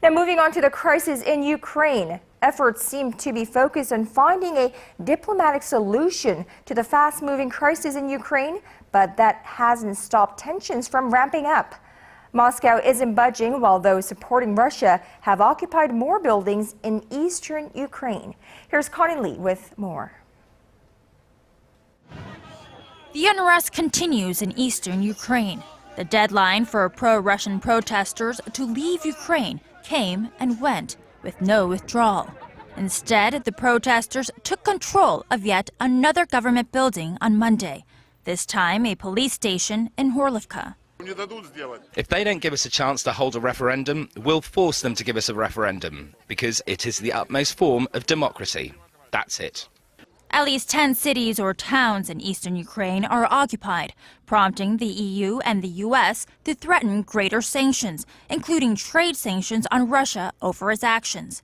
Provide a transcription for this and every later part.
Now moving on to the crisis in Ukraine. Efforts seem to be focused on finding a diplomatic solution to the fast-moving crisis in Ukraine, but that hasn't stopped tensions from ramping up. Moscow isn't budging while those supporting Russia have occupied more buildings in eastern Ukraine. Here's Connie Lee with more. The unrest continues in eastern Ukraine. The deadline for pro-Russian protesters to leave Ukraine came and went with no withdrawal. Instead, the protesters took control of yet another government building on Monday, this time a police station in Horlivka. If they don't give us a chance to hold a referendum, we'll force them to give us a referendum, because it is the utmost form of democracy. That's it. At least 10 cities or towns in eastern Ukraine are occupied, prompting the EU and the US to threaten greater sanctions, including trade sanctions on Russia over its actions.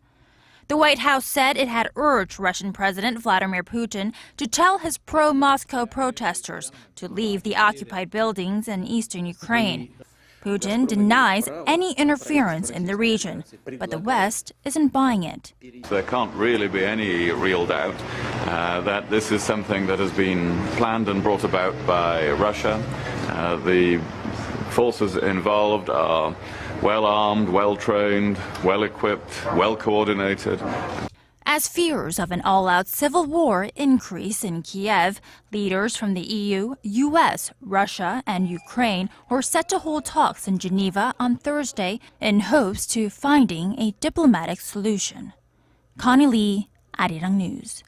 The White House said it had urged Russian President Vladimir Putin to tell his pro-Moscow protesters to leave the occupied buildings in eastern Ukraine. Putin denies any interference in the region, but the West isn't buying it. There can't really be any real doubt that this is something that has been planned and brought about by Russia. The forces involved are well-armed, well-trained, well-equipped, well-coordinated. As fears of an all-out civil war increase in Kiev, leaders from the EU, US, Russia, and Ukraine were set to hold talks in Geneva on Thursday in hopes to finding a diplomatic solution. Connie Lee, Arirang News.